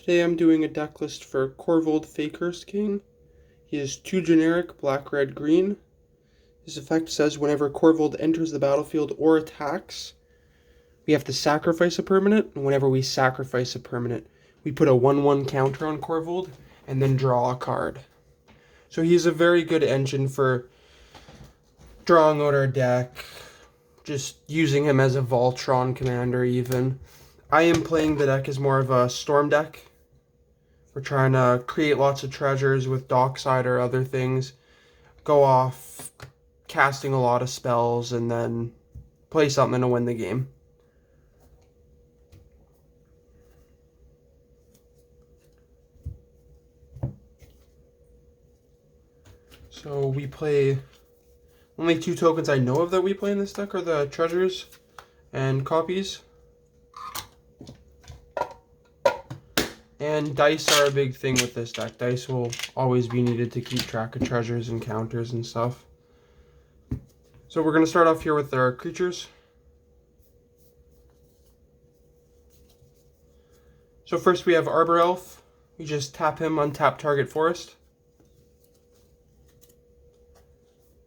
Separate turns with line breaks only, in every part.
Today I'm doing a deck list for Korvold Fae-Cursed King. He is 2 generic, black, red, green. His effect says whenever Korvold enters the battlefield or attacks, we have to sacrifice a permanent, and whenever we sacrifice a permanent, we put a 1/1 counter on Korvold and then draw a card. So he's a very good engine for drawing out our deck, just using him as a Voltron commander even. I am playing the deck as more of a storm deck. We're trying to create lots of treasures with Dockside or other things, go off casting a lot of spells, and then play something to win the game. So we play, only 2 tokens I know of that we play in this deck are the treasures and copies. And dice are a big thing with this deck. Dice will always be needed to keep track of treasures and counters and stuff. So we're going to start off here with our creatures. So first we have Arbiter Elf. We just tap him, untap target forest.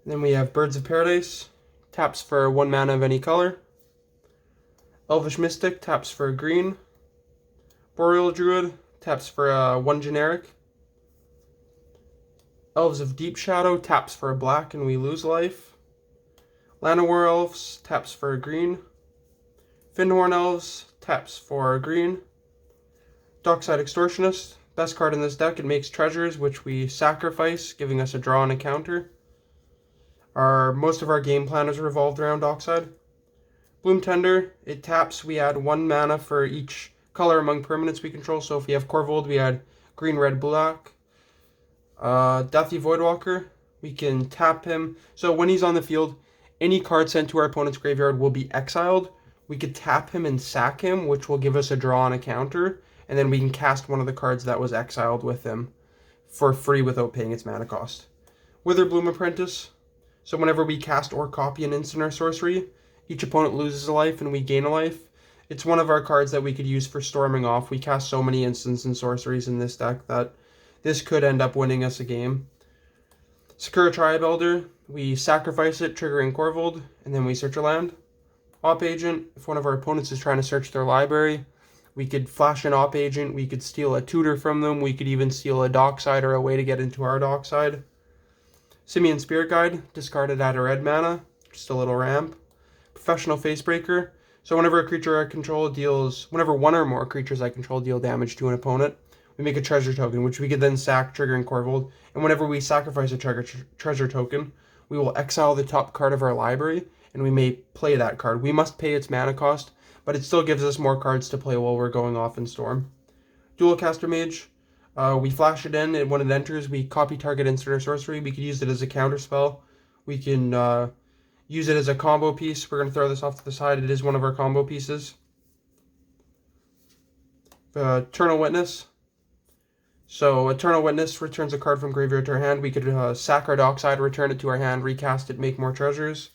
And then we have Birds of Paradise. Taps for 1 mana of any color. Elvish Mystic taps for green. Boreal Druid taps for 1 generic. Elves of Deep Shadow taps for a black and we lose life. Llanowar Elves taps for a green. Fyndhorn Elves taps for a green. Dockside Extortionist, best card in this deck. It makes treasures which we sacrifice, giving us a draw and a counter. Most of our game plan is revolved around Dockside. Bloom Tender, it taps, we add 1 mana for each color among permanents we control. So if we have Korvold, we add green, red, black. Deathy Voidwalker, we can tap him. So when he's on the field, any card sent to our opponent's graveyard will be exiled. We could tap him and sack him, which will give us a draw and a counter. And then we can cast one of the cards that was exiled with him for free without paying its mana cost. Witherbloom Apprentice. So whenever we cast or copy an instant or sorcery, each opponent loses a life and we gain a life. It's one of our cards that we could use for storming off. We cast so many instants and sorceries in this deck that this could end up winning us a game. Sakura Tribe Elder, we sacrifice it, triggering Korvold, and then we search a land. Op Agent, if one of our opponents is trying to search their library, we could flash an Op Agent, we could steal a tutor from them, we could even steal a Dockside or a way to get into our Dockside. Simian Spirit Guide, discarded at a red mana, just a little ramp. Professional Facebreaker, so whenever a creature I control whenever 1 or more creatures I control deal damage to an opponent, we make a treasure token, which we could then sack, triggering Korvold. And whenever we sacrifice a treasure token, we will exile the top card of our library, and we may play that card. We must pay its mana cost, but it still gives us more cards to play while we're going off in Storm. Dualcaster Mage, we flash it in, and when it enters, we copy target instant or sorcery. We could use it as a counter spell. We can use it as a combo piece. We're going to throw this off to the side. It is one of our combo pieces. Eternal Witness. So Eternal Witness returns a card from graveyard to our hand. We could sack our Dockside, return it to our hand, recast it, make more treasures.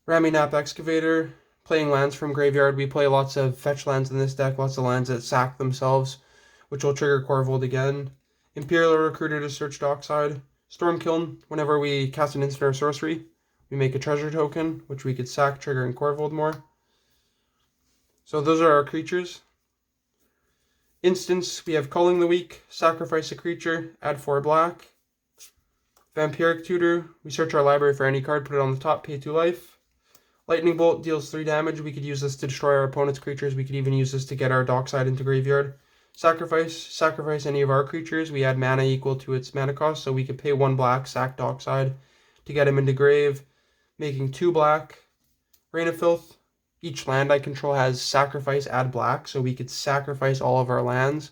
Raminap Excavator. Playing lands from graveyard. We play lots of fetch lands in this deck, lots of lands that sack themselves, which will trigger Korvold again. Imperial Recruiter to search Dockside. Stormkiln, whenever we cast an instant or sorcery, we make a treasure token, which we could sack, triggering Korvold more. So those are our creatures. Instants, we have Culling the Weak, sacrifice a creature, add 4 black. Vampiric Tutor, we search our library for any card, put it on the top, pay 2 life. Lightning Bolt deals 3 damage. We could use this to destroy our opponent's creatures. We could even use this to get our Dockside into graveyard. Sacrifice any of our creatures. We add mana equal to its mana cost, so we could pay 1 black, sack Dockside to get him into grave, making 2 black. Rain of Filth. Each land I control has sacrifice, add black, so we could sacrifice all of our lands,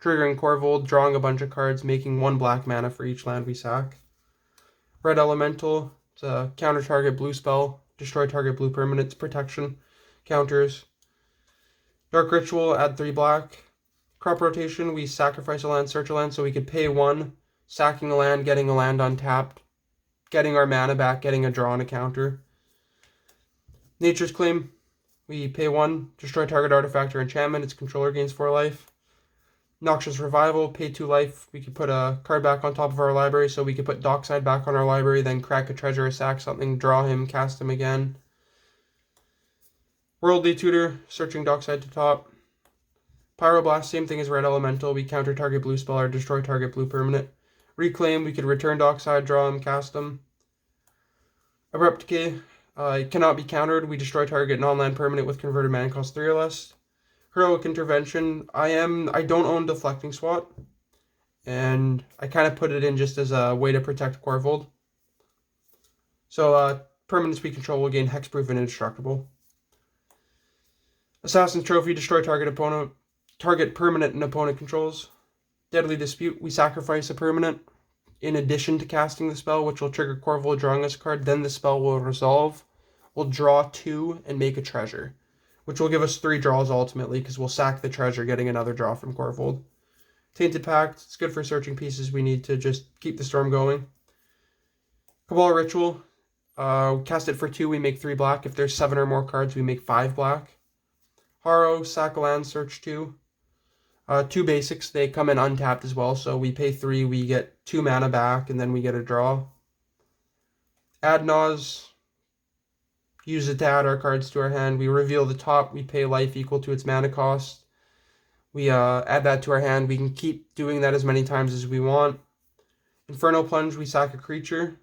triggering Korvold, drawing a bunch of cards, making 1 black mana for each land we sack. Red Elemental. It's a counter target blue spell. Destroy target blue permanents, protection, counters. Dark Ritual, add 3 black. Crop Rotation, we sacrifice a land, search a land, so we could pay 1, sacking a land, getting a land untapped, getting our mana back, getting a draw and a counter. Nature's Claim, we pay 1, destroy target artifact or enchantment, its controller gains 4 life. Noxious Revival, pay 2 life. We could put a card back on top of our library, so we could put Dockside back on our library, then crack a treasure or sack something, draw him, cast him again. Worldly Tutor, searching Dockside to top. Pyroblast, same thing as Red Elemental. We counter target blue spell or destroy target blue permanent. Reclaim, we could return Dockside, draw him, cast him. Abrupt Decay, it cannot be countered. We destroy target non-land permanent with converted mana cost 3 or less. Heroic Intervention, I don't own Deflecting Swat, and I kind of put it in just as a way to protect korvold. So permanents we control will gain hexproof and indestructible. Assassin's Trophy, destroy target permanent and opponent controls. Deadly Dispute, we sacrifice a permanent in addition to casting the spell, which will trigger korvold drawing us a card. Then the spell will resolve. We'll draw 2 and make a treasure, which will give us 3 draws ultimately, because we'll sack the treasure, getting another draw from korvold. Tainted Pact, it's good for searching pieces we need to just keep the storm going. Cabal Ritual, cast it for 2, we make 3 black. If there's 7 or more cards, we make 5 black. Harrow, sack a land, search 2. 2 basics, they come in untapped as well, so we pay 3, we get 2 mana back, and then we get a draw. Adnaz, use it to add our cards to our hand. We reveal the top, we pay life equal to its mana cost. We add that to our hand. We can keep doing that as many times as we want. Inferno Plunge, we sack a creature,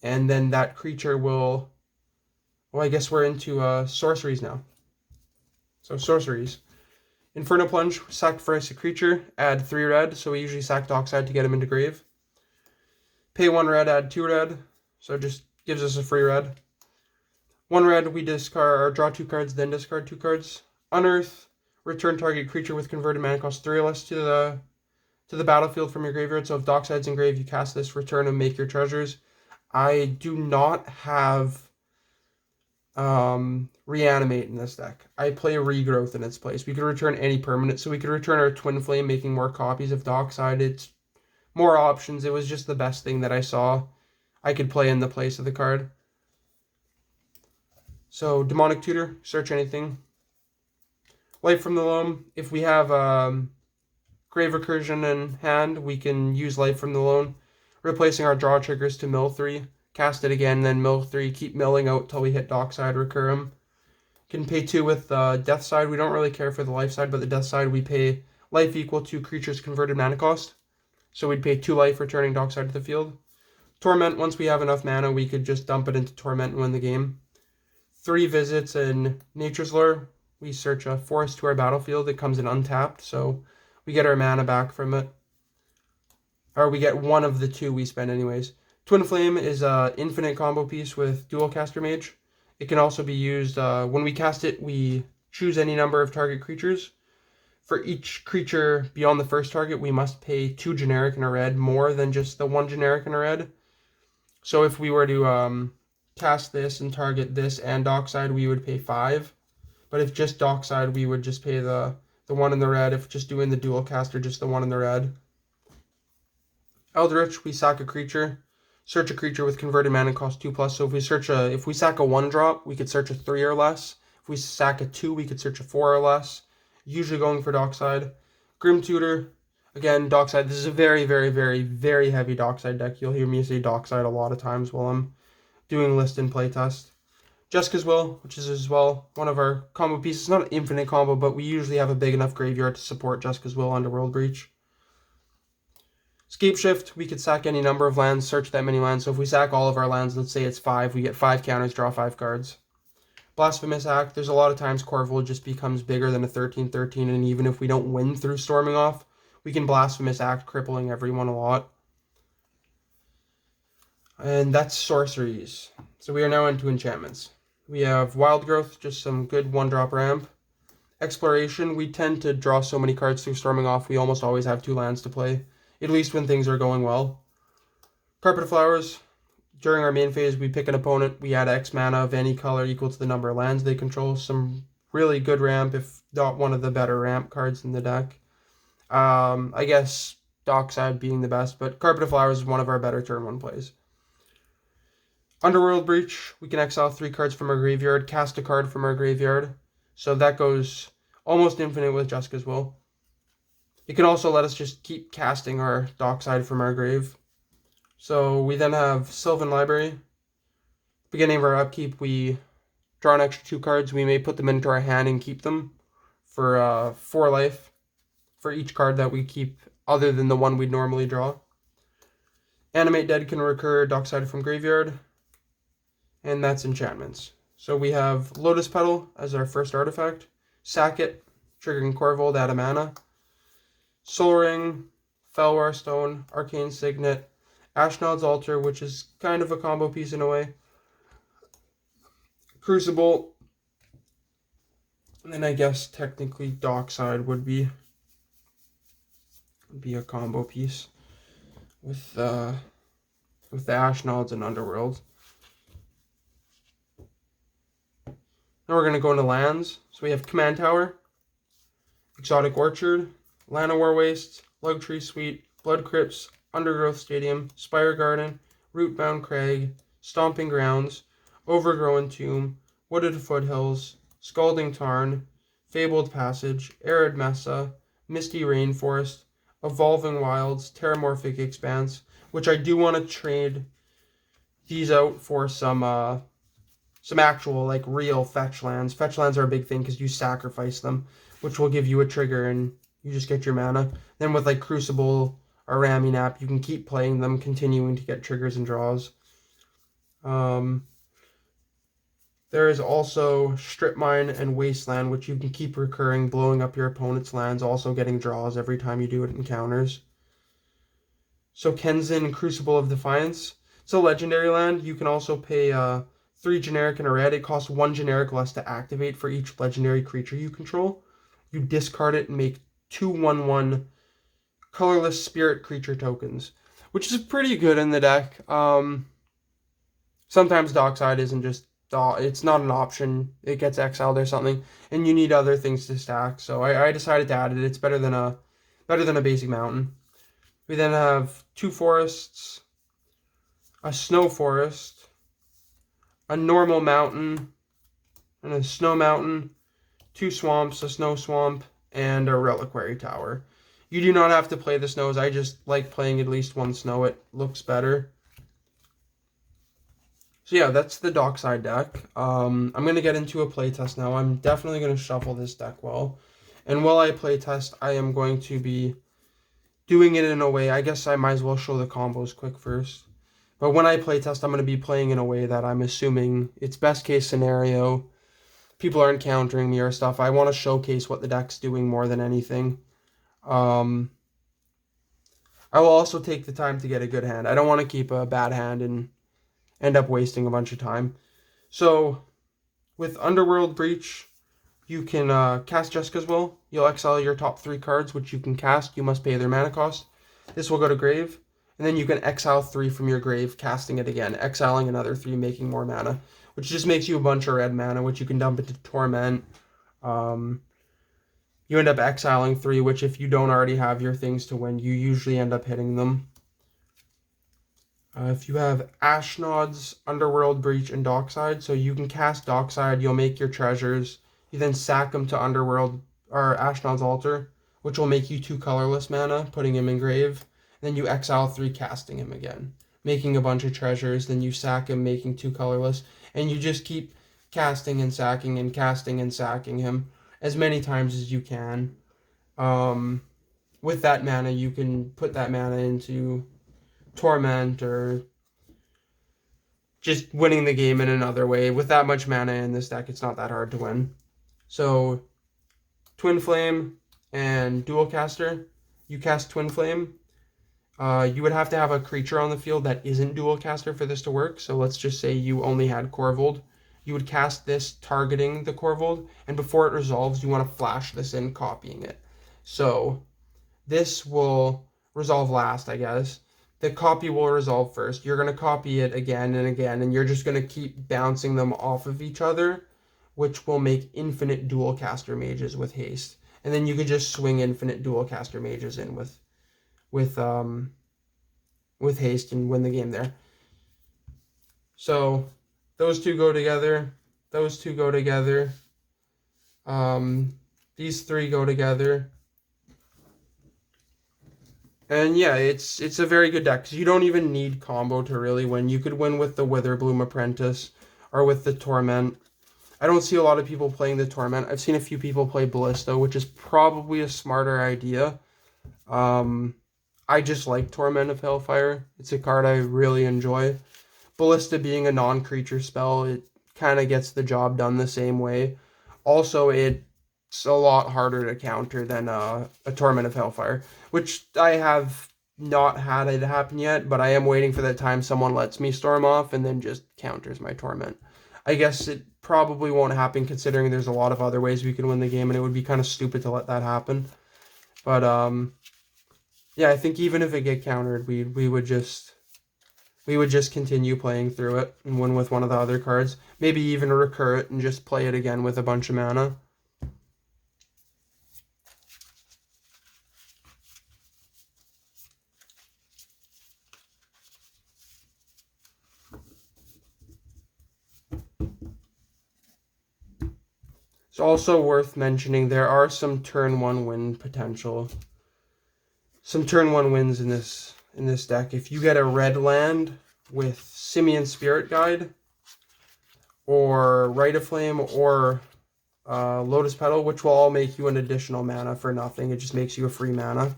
and then that creature will... Well, I guess we're into sorceries now. So sorceries. Inferno Plunge, sacrifice a creature, add 3 red, so we usually sack Dockside to get him into grave. Pay 1 red, add 2 red, so it just gives us a free red. 1 red, we discard or draw 2 cards, then discard 2 cards. Unearth, return target creature with converted mana cost 3 or less to the battlefield from your graveyard. So if Dockside's in grave, you cast this, return and make your treasures. I do not have Reanimate in this deck. I play Regrowth in its place. We could return any permanent, so we could return our Twin Flame, making more copies of Dockside. It's more options. It was just the best thing that I saw I could play in the place of the card. So Demonic Tutor, search anything. Light from the Loam, if we have Grave Recursion in hand, we can use Light from the Loam, replacing our draw triggers to mill 3. Cast it again, then mill 3, keep milling out till we hit Dockside, recur him. Can pay 2 with Death Side. We don't really care for the life side, but the Death Side we pay life equal to creature's converted mana cost. So we'd pay 2 life returning Dockside to the field. Torment, once we have enough mana, we could just dump it into Torment and win the game. 3 visits in Nature's Lure. We search a forest to our battlefield. It comes in untapped, so we get our mana back from it. Or we get one of the 2 we spend anyways. Twin Flame is an infinite combo piece with Dual Caster Mage. It can also be used, when we cast it, we choose any number of target creatures. For each creature beyond the first target, we must pay 2 generic and a red, more than just the 1 generic and a red. So if we were to cast this and target this and Dockside, we would pay 5. But if just Dockside, we would just pay the 1 in the red. If just doing the dual caster, just the 1 in the red. Eldritch, we sack a creature. Search a creature with converted mana cost 2+. So if we sack a 1-drop, we could search a 3 or less. If we sack a 2, we could search a 4 or less. Usually going for Dockside. Grim Tutor, again, Dockside. This is a very, very, very, very heavy Dockside deck. You'll hear me say Dockside a lot of times while I'm doing list and playtest. Jessica's Will, which is as well one of our combo pieces. It's not an infinite combo, but we usually have a big enough graveyard to support Jessica's Will under World Breach. Scape Shift, we could sack any number of lands, search that many lands. So if we sack all of our lands, let's say it's 5, we get 5 counters, draw 5 cards. Blasphemous Act, there's a lot of times korvold just becomes bigger than a 13/13, and even if we don't win through Storming Off, we can Blasphemous Act, crippling everyone a lot. And that's sorceries. So we are now into enchantments. We have Wild Growth, just some good 1-drop ramp. Exploration, we tend to draw so many cards through Storming Off, we almost always have 2 lands to play, at least when things are going well. Carpet of Flowers, during our main phase, we pick an opponent, we add X mana of any color equal to the number of lands they control. Some really good ramp, if not one of the better ramp cards in the deck. I guess Dockside being the best, but Carpet of Flowers is one of our better turn 1 plays. Underworld Breach, we can exile 3 cards from our graveyard, cast a card from our graveyard. So that goes almost infinite with Jessica's Will. It can also let us just keep casting our Dockside from our grave. So we then have Sylvan Library. Beginning of our upkeep, we draw an extra 2 cards. We may put them into our hand and keep them for 4 life for each card that we keep other than the one we'd normally draw. Animate Dead can recur Dockside from graveyard, and that's enchantments. So we have Lotus Petal as our first artifact, sack it, triggering korvold, add a mana, Soul Ring, Felwar Stone, Arcane Signet, Ashnod's Altar, which is kind of a combo piece in a way, Crucible, and then I guess technically Dockside would be a combo piece with the Ashnods and Underworld. Now we're going to go into lands. So we have Command Tower, Exotic Orchard, Llanowar Waste, Lugtree Suite, Blood Crypts, Undergrowth Stadium, Spire Garden, Rootbound Crag, Stomping Grounds, Overgrown Tomb, Wooded Foothills, Scalding Tarn, Fabled Passage, Arid Mesa, Misty Rainforest, Evolving Wilds, Terramorphic Expanse, which I do want to trade these out for some actual, like, real fetch lands. Fetch lands are a big thing because you sacrifice them, which will give you a trigger and you just get your mana. Then with, like, Crucible or Raminap, you can keep playing them, continuing to get triggers and draws. There is also Strip Mine and Wasteland, which you can keep recurring, blowing up your opponent's lands, also getting draws every time you do it in encounters. So Kenzin, Crucible of Defiance. It's a legendary land. You can also pay 3 generic and a red. It costs 1 generic less to activate for each legendary creature you control. You discard it and make 2/1/1 colorless spirit creature tokens, which is pretty good in the deck. Sometimes Dockside isn't just, it's not an option. It gets exiled or something, and you need other things to stack. So I decided to add it. It's better than a basic mountain. We then have 2 forests, a snow forest, a normal mountain, and a snow mountain, 2 swamps, a snow swamp, and a reliquary tower. You do not have to play the snows. I just like playing at least 1 snow. It looks better. So yeah, that's the Dockside deck. I'm going to get into a playtest now. I'm definitely going to shuffle this deck well. And while I playtest, I am going to be doing it in a way, I guess I might as well show the combos quick first. But when I playtest, I'm going to be playing in a way that I'm assuming it's best case scenario. People are encountering me or stuff. I want to showcase what the deck's doing more than anything. I will also take the time to get a good hand. I don't want to keep a bad hand and end up wasting a bunch of time. So with Underworld Breach, you can cast Jessica's Will. You'll exile your top 3 cards, which you can cast. You must pay their mana cost. This will go to grave. And then you can exile 3 from your grave, casting it again, exiling another 3, making more mana, which just makes you a bunch of red mana, which you can dump into Torment. You end up exiling 3, which if you don't already have your things to win, you usually end up hitting them. If you have Ashnod's, Underworld Breach, and Dockside, so you can cast Dockside, you'll make your treasures, you then sack them to Underworld, or Ashnod's Altar, which will make you 2 colorless mana, putting him in grave. Then you exile 3, casting him again, making a bunch of treasures, then you sack him, making 2 colorless, and you just keep casting and sacking and casting and sacking him as many times as you can. With that mana, you can put that mana into Torment or just winning the game in another way. With that much mana in this deck, it's not that hard to win. So Twin Flame and Dual Caster. You cast Twin Flame. You would have to have a creature on the field that isn't Dual Caster for this to work. So let's just say you only had Korvold. You would cast this targeting the Korvold, and before it resolves, you want to flash this in, copying it. So this will resolve last, I guess. The copy will resolve first. You're going to copy it again and again, and you're just going to keep bouncing them off of each other, which will make infinite Dual Caster Mages with haste. And then you could just swing infinite Dual Caster Mages in with haste and win the game there. So those 2 go together. Those 2 go together. These 3 go together. And yeah, it's a very good deck because you don't even need combo to really win. You could win with the Witherbloom Apprentice or with the Torment. I don't see a lot of people playing the Torment. I've seen a few people play Ballista, which is probably a smarter idea. I just like Torment of Hellfire. It's a card I really enjoy. Ballista being a non-creature spell, it kind of gets the job done the same way. Also, it's a lot harder to counter than a Torment of Hellfire, which I have not had it happen yet, but I am waiting for that time someone lets me storm off and then just counters my Torment. I guess it probably won't happen considering there's a lot of other ways we can win the game, and it would be kind of stupid to let that happen. But yeah, I think even if it get countered, we would just continue playing through it and win with one of the other cards. Maybe even recur it and just play it again with a bunch of mana. It's also worth mentioning there are some turn 1 win potential. Some turn 1 wins in this deck. If you get a red land with Simian Spirit Guide or Rite of Flame or Lotus Petal, which will all make you an additional mana for nothing. It just makes you a free mana.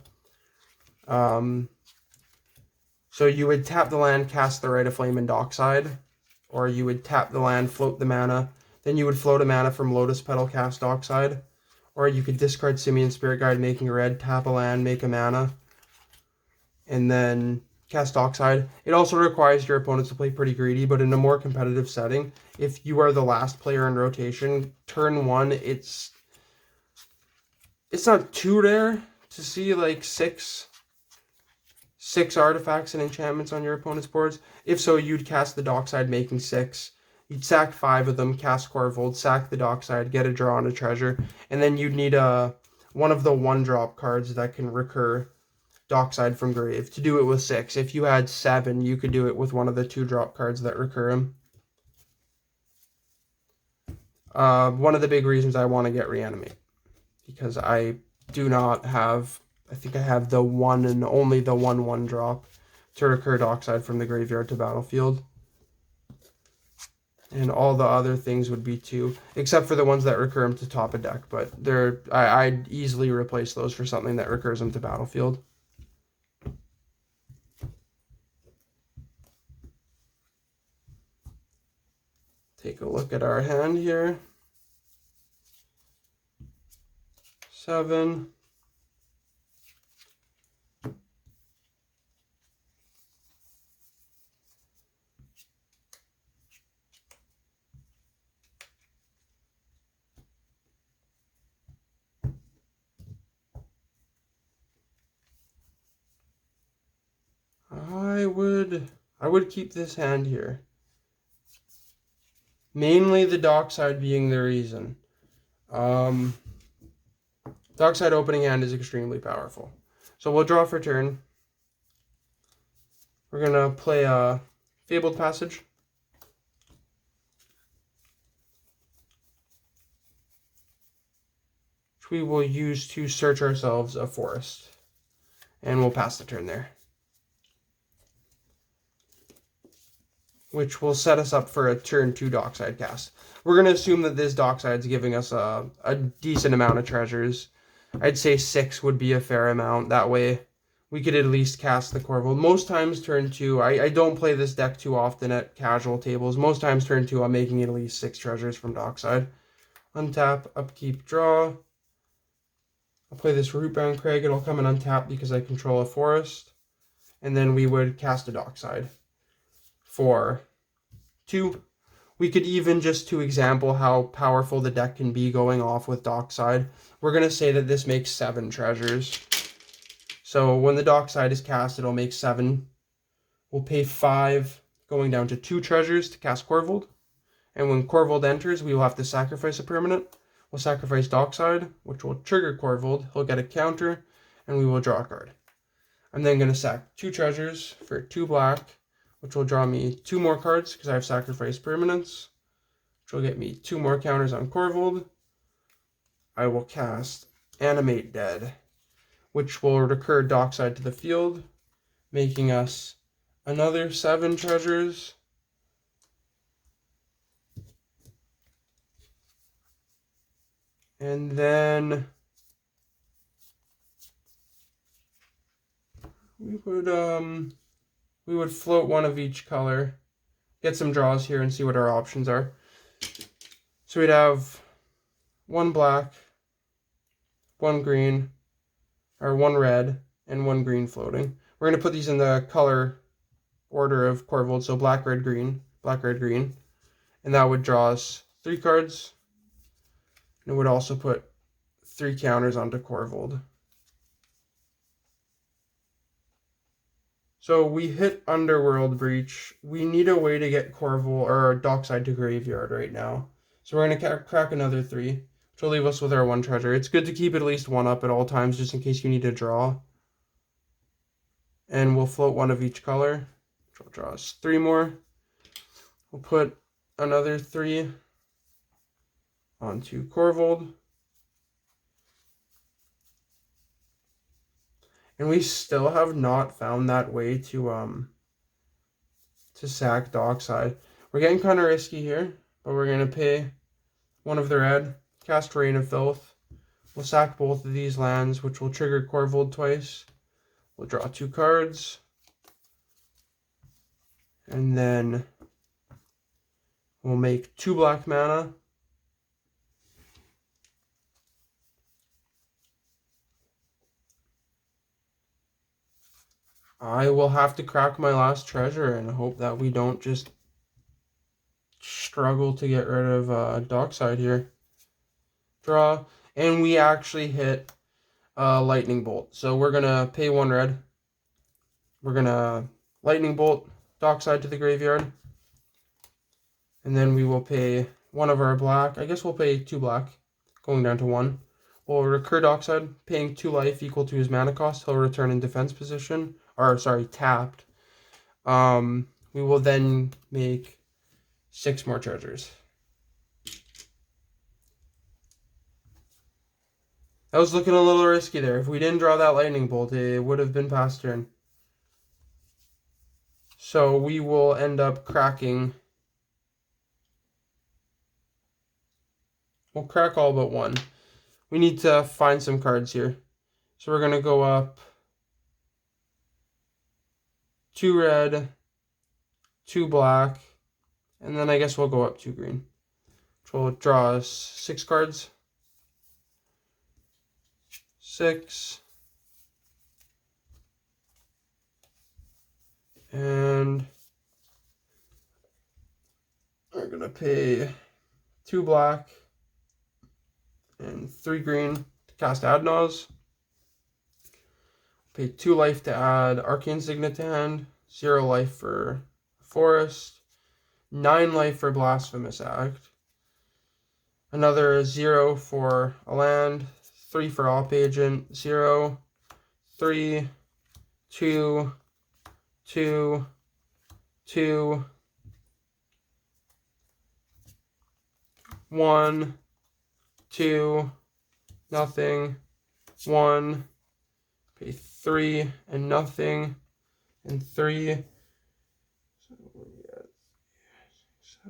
So you would tap the land, cast the Rite of Flame and Dockside, or you would tap the land, float the mana, then you would float a mana from Lotus Petal, cast Dockside, or you could discard Simian Spirit Guide, making a red, tap a land, make a mana, and then cast Dockside. It also requires your opponents to play pretty greedy, but in a more competitive setting, if you are the last player in rotation, turn 1, it's not too rare to see like six artifacts and enchantments on your opponent's boards. If so, you'd cast the Dockside, making 6. You'd sack 5 of them, cast Korvold, sack the Dockside, get a draw on a treasure, and then you'd need one of the 1-drop cards that can recur Dockside from grave to do it with 6. If you had 7, you could do it with one of the 2-drop cards that recur them. One of the big reasons I want to get Reanimate, because I do not have, I think I have the one and only the 1/1-drop to recur Dockside from the graveyard to battlefield. And all the other things would be 2, except for the ones that recur them to top a deck. But I'd easily replace those for something that recurs them to battlefield. Take a look at our hand here. 7. I would keep this hand here. Mainly the Dockside being the reason. Dockside opening hand is extremely powerful. So we'll draw for turn. We're going to play a Fabled Passage. Which we will use to search ourselves a forest. And we'll pass the turn there. Which will set us up for a turn 2 Dockside cast. We're going to assume that this Dockside's giving us a decent amount of treasures. I'd say 6 would be a fair amount. That way we could at least cast the Korvold. Most times turn 2, I don't play this deck too often at casual tables. Most times turn 2, I'm making at least 6 treasures from Dockside. Untap, upkeep, draw. I'll play this Rootbound Crag. It'll come and untap because I control a forest. And then we would cast a Dockside for 2. We could even, just to example how powerful the deck can be going off with Dockside, we're going to say that this makes 7 treasures. So when the Dockside is cast, it'll make 7. We'll pay 5, going down to 2 treasures to cast Korvold. And when Korvold enters, we will have to sacrifice a permanent. We'll sacrifice Dockside, which will trigger Korvold. He'll get a counter, and we will draw a card. I'm then going to sack 2 treasures for 2 black, which will draw me 2 more cards because I have sacrificed permanents, which will get me 2 more counters on Korvold. I will cast Animate Dead, which will recur dockside to the field, making us another 7 treasures. And then we would float one of each color, get some draws here and see what our options are. So we'd have 1 black, 1 green, or 1 red, and 1 green floating. We're going to put these in the color order of korvold, so black, red, green, and that would draw us 3 cards. And it would also put 3 counters onto korvold. So we hit Underworld Breach. We need a way to get korvold or dockside to graveyard right now. So we're going to crack another 3, which will leave us with our 1 treasure. It's good to keep at least 1 up at all times, just in case you need to draw. And we'll float 1 of each color, which will draw us 3 more. We'll put another 3 onto korvold. And we still have not found that way to sack dockside. We're getting kind of risky here, but we're going to pay 1 of the red, cast Rain of Filth. We'll sack both of these lands, which will trigger korvold twice. We'll draw 2 cards. And then we'll make 2 black mana. I will have to crack my last treasure and hope that we don't just struggle to get rid of dockside here. Draw. And we actually hit lightning bolt. So we're going to pay 1 red. We're going to lightning bolt dockside to the graveyard. And then we will pay 1 of our black. I guess we'll pay 2 black, going down to 1. We'll recur dockside, paying 2 life equal to his mana cost. He'll return in defense position. Or, sorry, tapped. We will then make 6 more treasures. That was looking a little risky there. If we didn't draw that lightning bolt, it would have been past turn. So we will end up cracking. We'll crack all but 1. We need to find some cards here. So we're going to go up 2 red, 2 black, and then I guess we'll go up 2 green, which will draw us 6 cards. 6. And we're going to pay 2 black and 3 green to cast Adnaz. Pay 2 life to add Arcane Signet to hand, 0 life for Forest, 9 life for Blasphemous Act, another 0 for a land, 3 for Op Agent, 0, 3, 2, 2, 2, 1, 2, nothing, 1, pay 3 and nothing, and 3. So we got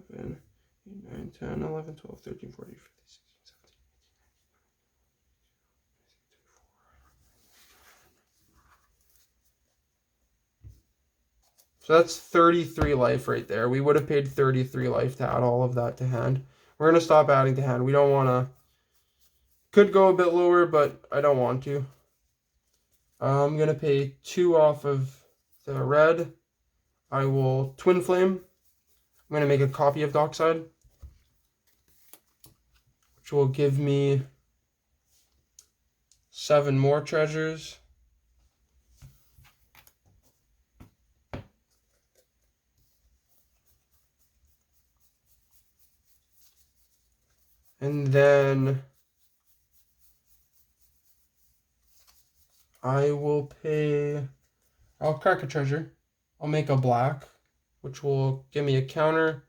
7, 8, 9, 10, 11, 12, 13, 14, 15, 16, 17, 18. So that's 33 life right there. We would have paid 33 life to add all of that to hand. We're going to stop adding to hand. We don't want to. Could go a bit lower, but I don't want to. I'm going to pay 2 off of the red. I will Twin Flame. I'm going to make a copy of Dockside, which will give me 7 more treasures. And then I will pay, I'll crack a treasure. I'll make a black, which will give me a counter.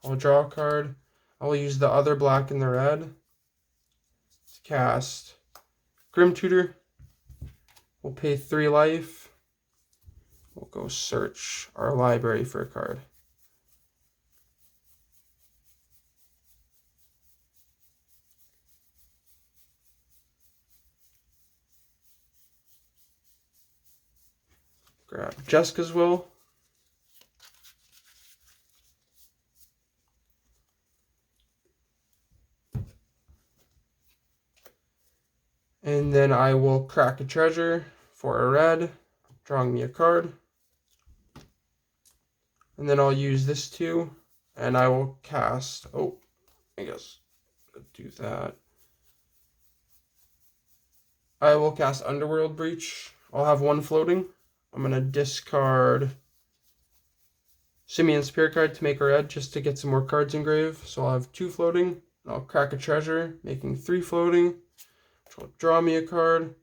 I'll draw a card. I will use the other black and the red to cast Grim Tutor. We'll pay 3 life. We'll go search our library for a card. Grab Jessica's Will. And then I will crack a treasure for a red, drawing me a card. And then I'll use this too, and I will cast, I guess I'll do that. I will cast Underworld Breach. I'll have 1 floating. I'm going to discard Simeon Spirit card to make a red just to get some more cards engraved. So I'll have 2 floating. I'll crack a treasure, making 3 floating, which will draw me a card.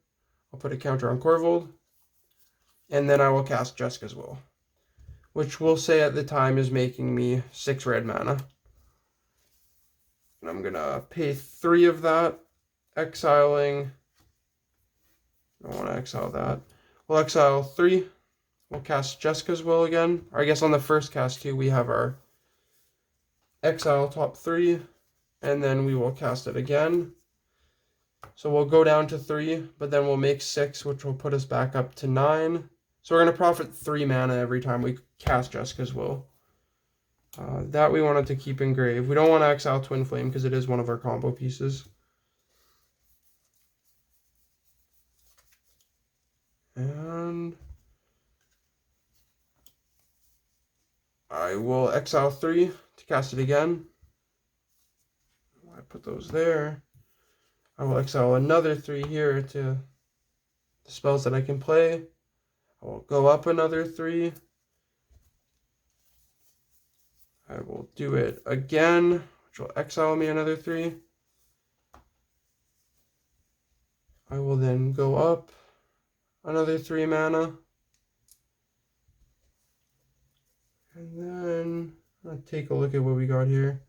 I'll put a counter on korvold. And then I will cast Jessica's Will, which we'll say at the time is making me 6 red mana. And I'm going to pay 3 of that, exiling. I don't want to exile that. We'll exile 3. We'll cast Jessica's Will again. Or I guess on the first cast too, we have our exile top 3. And then we will cast it again. So we'll go down to 3, but then we'll make 6, which will put us back up to 9. So we're going to profit 3 mana every time we cast Jessica's Will. That we wanted to keep engraved. We don't want to exile Twin Flame because it is one of our combo pieces. And I will exile 3 to cast it again. I put those there. I will exile another 3 here to the spells that I can play. I will go up another 3. I will do it again, which will exile me another 3. I will then go up another 3 mana. And then I'll take a look at what we got here.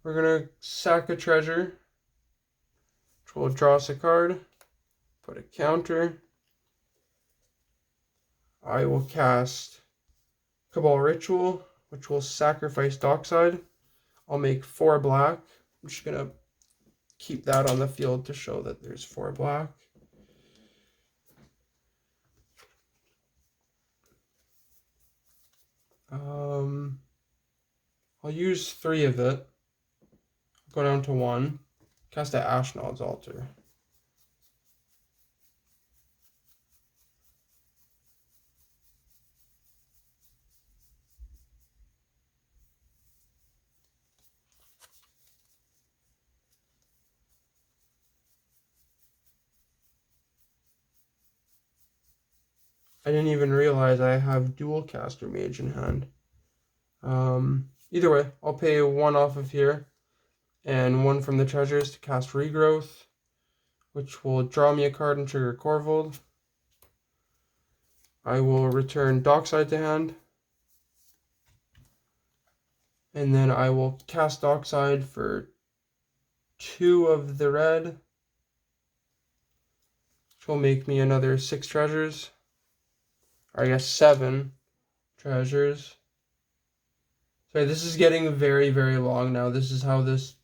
We're going to sack a treasure, which will draw us a card, put a counter. I will cast Cabal Ritual, which will sacrifice Dockside. I'll make 4 black. I'm just going to keep that on the field to show that there's 4 black. I'll use 3 of it. Go down to 1. Cast at Ashnod's Altar. I didn't even realize I have dual caster mage in hand. Either way, I'll pay 1 off of here and 1 from the treasures to cast Regrowth, which will draw me a card and trigger korvold. I will return Dockside to hand. And then I will cast Dockside for 2 of the red, which will make me another 6 treasures. Or I guess 7 treasures. Sorry, this is getting very, very long now. This is how this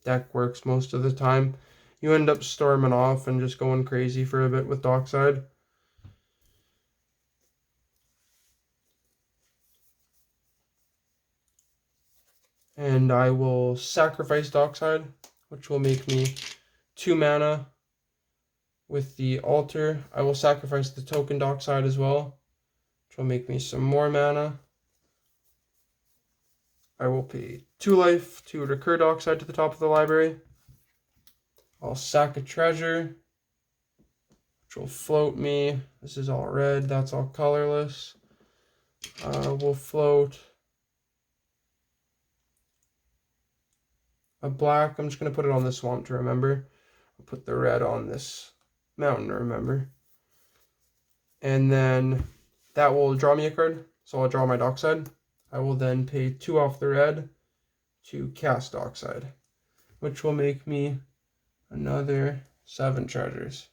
deck works most of the time. You end up storming off and just going crazy for a bit with Dockside. And I will sacrifice Dockside, which will make me 2 mana with the altar. I will sacrifice the token Dockside as well, which will make me some more mana. I will pay 2 life to recur Dockside to the top of the library. I'll sack a treasure, which will float me. This is all red, that's all colorless. We'll float a black. I'm just going to put it on the swamp to remember. I'll put the red on this mountain to remember. And then that will draw me a card. So I'll draw my Dockside. I will then pay 2 off the red to cast Dockside, which will make me another 7 treasures.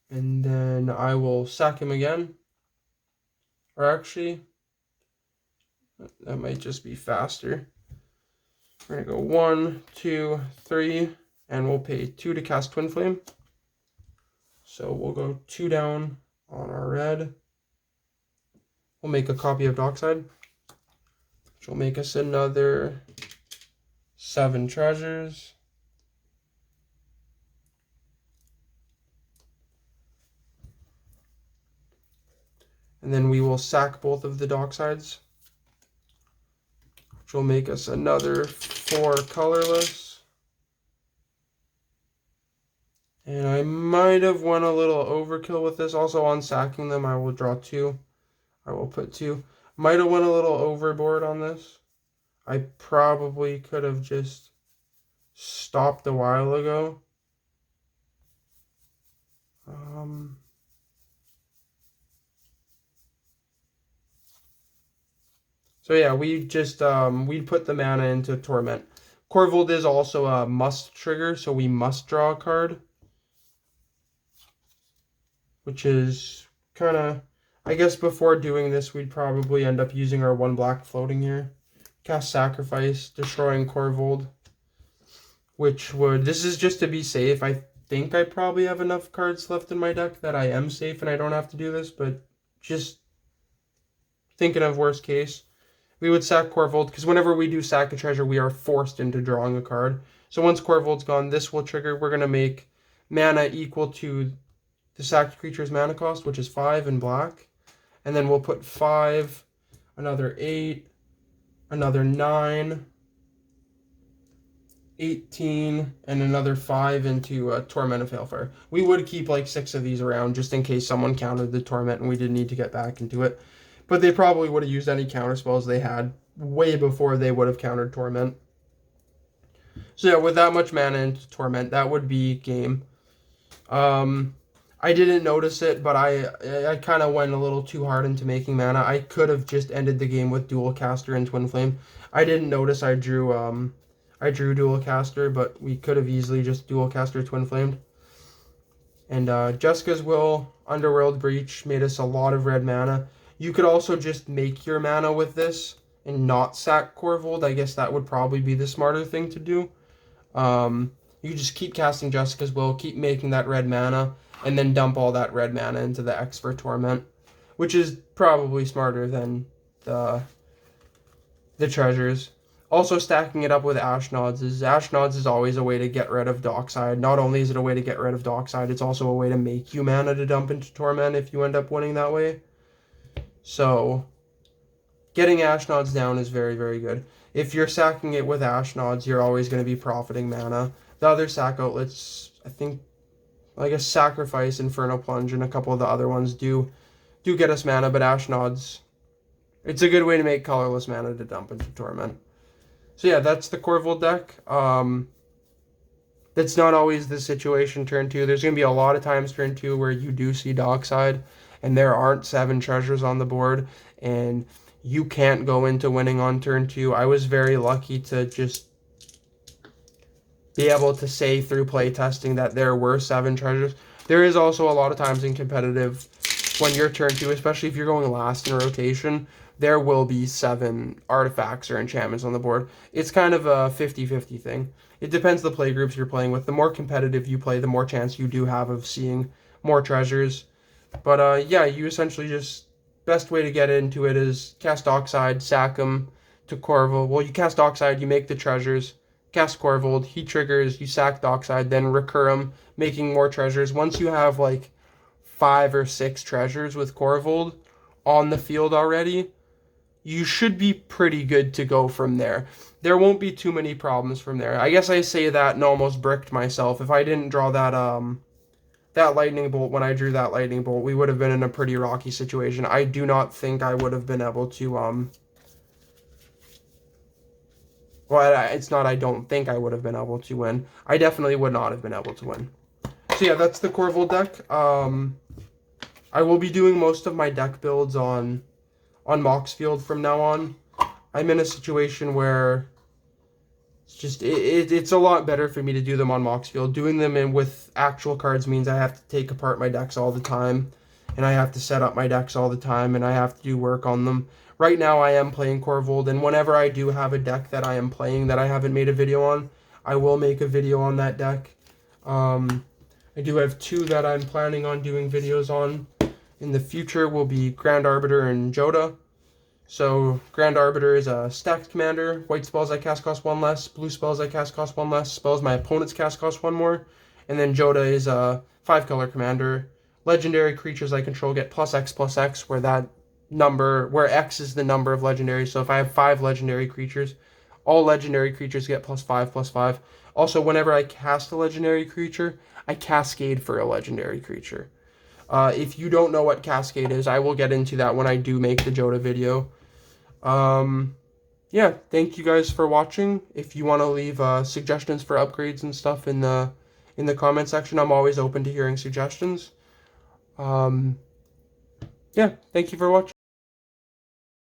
And then I will sack him again. Or actually, that might just be faster. We're going to go 1, 2, 3, and we'll pay 2 to cast Twin Flame. So we'll go 2 down on our red. We'll make a copy of Dockside, which will make us another 7 treasures. And then we will sack both of the Docksides, which will make us another 4 colorless. And I might have went a little overkill with this. Also, on sacking them, I will draw 2. I will put 2. Might have went a little overboard on this. I probably could have just stopped a while ago. So yeah, we just we put the mana into Torment. Korvold is also a must trigger, so we must draw a card, which is kind of, I guess before doing this, we'd probably end up using our 1 black floating here. Cast Sacrifice, destroying Korvold, which would, this is just to be safe. I think I probably have enough cards left in my deck that I am safe and I don't have to do this, but just thinking of worst case. We would sack Korvold, because whenever we do sack a treasure, we are forced into drawing a card. So once Korvold's gone, this will trigger. We're going to make mana equal to the sacked creature's mana cost, which is 5 in black. And then we'll put 5, another 8, another 9, 18, and another 5 into Torment of Hailfire. We would keep like 6 of these around just in case someone countered the Torment and we didn't need to get back into it. But they probably would have used any counter spells they had way before they would have countered Torment. So yeah, with that much mana into Torment, that would be game. I didn't notice it, but I kind of went a little too hard into making mana. I could have just ended the game with Dual Caster and Twin Flame. I didn't notice I drew Dual Caster, but we could have easily just Dual Caster Twin Flamed. And Jessica's Will, Underworld Breach made us a lot of red mana. You could also just make your mana with this and not sack Korvold. I guess that would probably be the smarter thing to do. You just keep casting Jessica's Will, keep making that red mana, and then dump all that red mana into the X for Torment, which is probably smarter than the treasures. Also, stacking it up with Ashnods is always a way to get rid of Dockside. Not only is it a way to get rid of Dockside, it's also a way to make you mana to dump into Torment if you end up winning that way. So, getting Ashnods down is very, very good. If you're sacking it with Ashnods, you're always going to be profiting mana. The other sack outlets, I think, like a Sacrifice, Inferno Plunge, and a couple of the other ones do get us mana, but Ashnods, it's a good way to make colorless mana to dump into Torment. So yeah, that's the Korvold deck. That's not always the situation turn 2. There's going to be a lot of times turn 2 where you do see Dockside, and there aren't 7 treasures on the board, and you can't go into winning on turn 2. I was very lucky to just be able to say through playtesting that there were 7 treasures. There is also a lot of times in competitive, when you're turn 2, especially if you're going last in a rotation, there will be 7 artifacts or enchantments on the board. It's kind of a 50-50 thing. It depends the play groups you're playing with. The more competitive you play, the more chance you do have of seeing more treasures. But yeah, you essentially just, best way to get into it is cast Dockside, sack them to Korvold. Well, you cast Dockside, you make the treasures, cast Korvold, he triggers, you sack Dockside, then recur him, making more treasures. Once you have like 5 or 6 treasures with Korvold on the field already, you should be pretty good to go from there. There won't be too many problems from there. I guess I say that and almost bricked myself. If I didn't draw that lightning bolt, when I drew that lightning bolt, we would have been in a pretty rocky situation. I do not think I would have been able to, well, it's not I don't think I would have been able to win. I definitely would not have been able to win. So yeah, that's the Korvold deck. I will be doing most of my deck builds on Moxfield from now on. I'm in a situation where It's a lot better for me to do them on Moxfield. Doing them in with actual cards means I have to take apart my decks all the time, and I have to set up my decks all the time, and I have to do work on them. Right now I am playing korvold, and whenever I do have a deck that I am playing that I haven't made a video on, I will make a video on that deck. I do have 2 that I'm planning on doing videos on. In the future will be Grand Arbiter and Joda. So, Grand Arbiter is a stacked commander. White spells I cast cost 1 less. Blue spells I cast cost 1 less. Spells my opponents cast cost 1 more. And then Joda is a 5-color commander. Legendary creatures I control get +X/+X, where X is the number of legendaries. So if I have 5 legendary creatures, all legendary creatures get +5/+5. Also, whenever I cast a legendary creature, I cascade for a legendary creature. If you don't know what Cascade is, I will get into that when I do make the Joda video. Yeah, thank you guys for watching. If you want to leave suggestions for upgrades and stuff in the comment section, I'm always open to hearing suggestions. Yeah, thank you for watching.